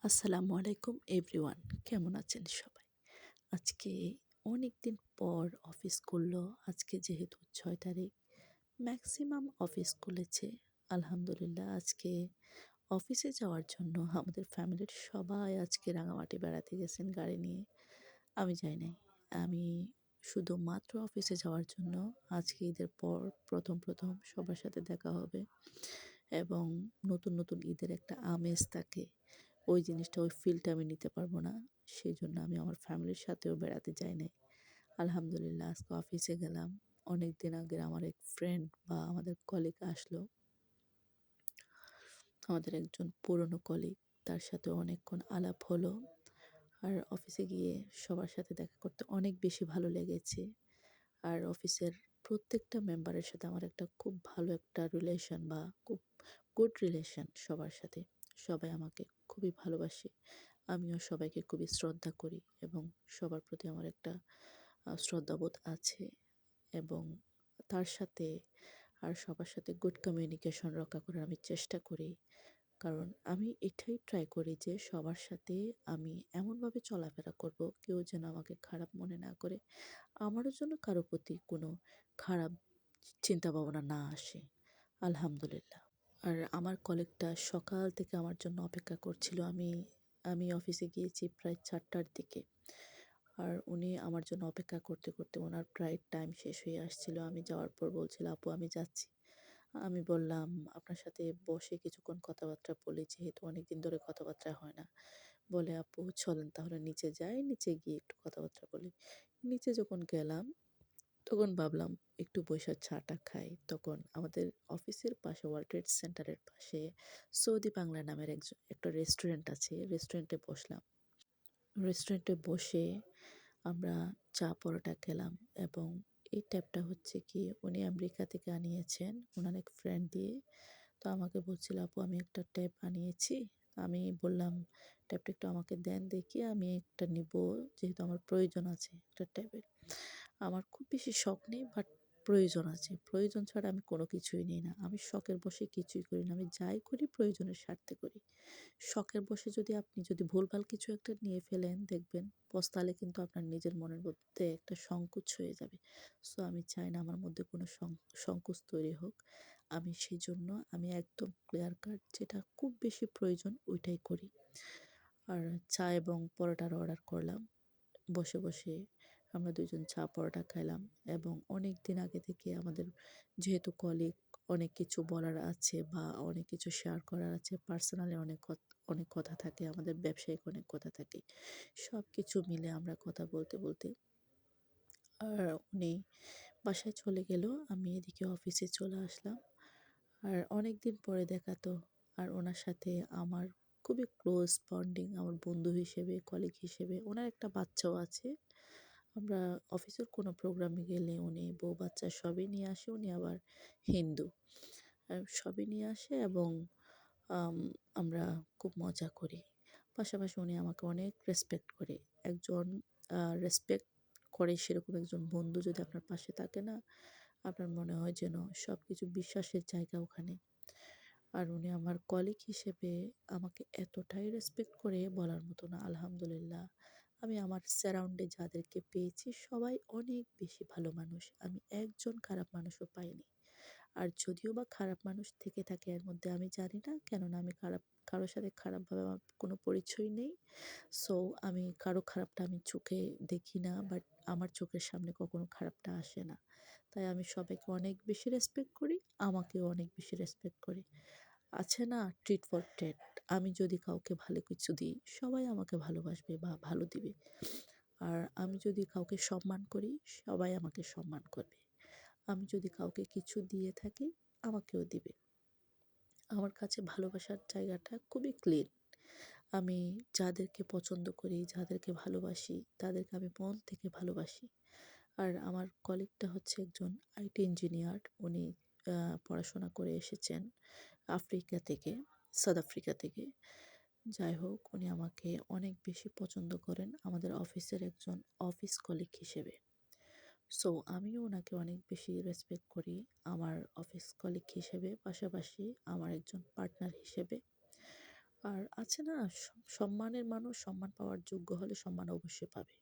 আসসালামু আলাইকুম এভরিওয়ান, কেমন আছেন সবাই? আজকে অনেক দিন পর অফিস খুললো। আজকে যেহেতু ৬ তারিখ, ম্যাক্সিমাম অফিস খুলেছে। আলহামদুলিল্লাহ, আজকে অফিসে যাওয়ার জন্য আমাদের ফ্যামিলির সবাই আজকে রাঙামাটি বেড়াতে গেছেন গাড়ি নিয়ে। আমি যাই নাই। আমি শুধুমাত্র অফিসে যাওয়ার জন্য আজকে ঈদের পর প্রথম সবার সাথে দেখা হবে এবং নতুন ঈদের একটা আমেজ থাকে। ওই জিনিসটা, ওই ফিলটা আমি নিতে পারবো না। সেজন্য আমি আমার ফ্যামিলির সাথেও বেড়াতে যাই নাই। আলহামদুলিল্লাহ, আজকে অফিসে গেলাম। অনেকদিন আগের আমার এক ফ্রেন্ড বা আমাদের কলিগ আসলো। আমাদের একজন পুরনো কলিগ, তার সাথে অনেকক্ষণ আলাপ হলো। আর অফিসে গিয়ে সবার সাথে দেখা করতে অনেক বেশি ভালো লেগেছে। আর অফিসের প্রত্যেকটা মেম্বারের সাথে আমার একটা খুব ভালো একটা রিলেশন বা খুব গুড রিলেশন সবার সাথে। সবাই আমাকে খুবই ভালোবাসে। আমিও সবাইকে খুবই শ্রদ্ধা করি এবং সবার প্রতি আমার একটা শ্রদ্ধাবোধ আছে এবং তার সাথে আর সবার সাথে গুড কমিউনিকেশন রক্ষা করার আমি চেষ্টা করি। কারণ আমি এটাই ট্রাই করি যে সবার সাথে আমি এমনভাবে চলাফেরা করব, কেউ যেন আমাকে খারাপ মনে না করে। আমারও যেন কারো প্রতি কোনো খারাপ চিন্তা ভাবনা না আসে। আলহামদুলিল্লাহ। আর আমার কলিগটা সকাল থেকে আমার জন্য অপেক্ষা করছিল। আমি অফিসে গিয়েছি প্রায় ৪টার দিকে। আর উনি আমার জন্য অপেক্ষা করতে উনার প্রায় টাইম শেষ হয়ে আসছিল। আমি যাওয়ার পর বলছিল, "আপু, আমি যাচ্ছি।" আমি বললাম, "আপনার সাথে বসে কিছুক্ষণ কথাবার্তা বলি, যেহেতু অনেকদিন ধরে কথাবার্তা হয় না।" বলে, "আপু চলেন তাহলে নিচে যাই, নিচে গিয়ে একটু কথাবার্তা বলি।" নিচে যখন গেলাম তখন ভাবলাম একটু বইসা চা-টা খাই। তখন আমাদের অফিসের পাশে, ওয়ার্ল্ড ট্রেড সেন্টারের পাশে সৌদি বাংলা নামের একটা রেস্টুরেন্ট আছে। রেস্টুরেন্টে বসলাম। রেস্টুরেন্টে বসে আমরা চা পরোটা খেলাম এবং এই ট্যাবটা হচ্ছে কি, উনি আমেরিকা থেকে আনিয়েছেন উনার এক ফ্রেন্ড দিয়ে। তো আমাকে বলছিল, "আপু, আমি একটা ট্যাব আনিয়েছি।" আমি বললাম, "ট্যাবটা একটু আমাকে দেন দেখি, আমি একটা নিবো, যেহেতু আমার প্রয়োজন আছে একটা ট্যাবের।" আমার খুব বেশি শখ নেই, বাট প্রয়োজন আছে। প্রয়োজন ছাড়া আমি কোনো কিছুই নিই না। আমি শখের বশে কিছুই করি না। আমি যাই করি প্রয়োজনের স্বার্থে করি। শখের বশে আপনি যদি ভুলভাল কিছু একটা নিয়ে ফেলেন, দেখবেন পস্তালে কিন্তু আপনার নিজের মনের মধ্যে একটা সংকোচ হয়ে যাবে। সো আমি চাই না আমার মধ্যে কোনো সংকোচ তৈরি হোক। সেজন্য আমি একদম ক্লিয়ার কাট, যেটা খুব বেশি প্রয়োজন ওইটাই করি। আর চা এবং পরোটার অর্ডার করলাম। বসে আমরা ২ জন চা পরোটা খাইলাম এবং অনেকদিন আগে থেকে আমাদের যেহেতু কলিগ, অনেক কিছু বলার আছে বা অনেক কিছু শেয়ার করার আছে। পার্সোনালি অনেক কথা থাকে, আমাদের ব্যবসায়িক অনেক কথা থাকে। সবকিছু মিলে আমরা কথা বলতে আর উনি বাসায় চলে গেল। আমি এদিকে অফিসে চলে আসলাম। আর অনেকদিন পরে দেখা তো। আর ওনার সাথে আমার খুবই ক্লোজ বন্ডিং, আমার বন্ধু হিসেবে, কলিগ হিসেবে। ওনার একটা বাচ্চাও আছে। আমরা অফিসের কোনো প্রোগ্রামে গেলে উনি বউ-বাচ্চা সবই নিয়ে আসে। উনি আবার হিন্দু। সবই নিয়ে আসে এবং আম আমরা খুব মজা করি। পাশাপাশি উনি আমাকে অনেক রেসপেক্ট করে। একজন রেসপেক্ট করে সেরকম একজন বন্ধু যদি আপনার পাশে থাকে না, আপনার মনে হয় যেন সবকিছু বিশ্বাসের জায়গা ওখানে। আর উনি আমার কলিগ হিসেবে আমাকে এতটাই রেসপেক্ট করে বলার মতো না। আলহামদুলিল্লাহ। আমি আমার সারাউন্ডে যাদেরকে পেয়েছি সবাই অনেক বেশি ভালো মানুষ। আমি একজন খারাপ মানুষও পাইনি। আর যদিও বা খারাপ মানুষ থেকে থাকে এর মধ্যে, আমি জানি না, কেননা আমি কারো সাথে খারাপভাবে আমার কোনো পরিচয় নেই। সো আমি কারো খারাপটা আমি চোখে দেখি না, বাট আমার চোখের সামনে কখনো খারাপটা আসে না। তাই আমি সবাইকে অনেক বেশি রেসপেক্ট করি, আমাকেও অনেক বেশি রেসপেক্ট করে। আছে না, ট্রিট ফর ট্রেট। আমি যদি কাউকে ভালো কিছু দিই, সবাই আমাকে ভালোবাসবে বা ভালো দিবে। আর আমি যদি কাউকে সম্মান করি, সবাই আমাকে সম্মান করবে। আমি যদি কাউকে কিছু দিয়ে থাকি, আমাকেও দিবে। আমার কাছে ভালোবাসার জায়গাটা খুবই ক্লিন। আমি যাদেরকে পছন্দ করি, যাদেরকে ভালোবাসি, তাদেরকে আমি মন থেকে ভালোবাসি। আর আমার কলিগটা হচ্ছে একজন আইটি ইঞ্জিনিয়ার। উনি আ পড়াশোনা করে এসেছেন আফ্রিকা থেকে, সাউথ আফ্রিকা থেকে। যাই হোক, উনি আমাকে অনেক বেশি পছন্দ করেন আমাদের অফিসের একজন অফিস কলিগ হিসেবে। সো আমিও ওনাকে অনেক বেশি রেসপেক্ট করি আমার অফিস কলিগ হিসেবে, পাশাপাশি আমার একজন পার্টনার হিসেবে। আর আছে না সম্মানের মানুষ সম্মান পাওয়ার যোগ্য হলে সম্মান অবশ্যই পাবে।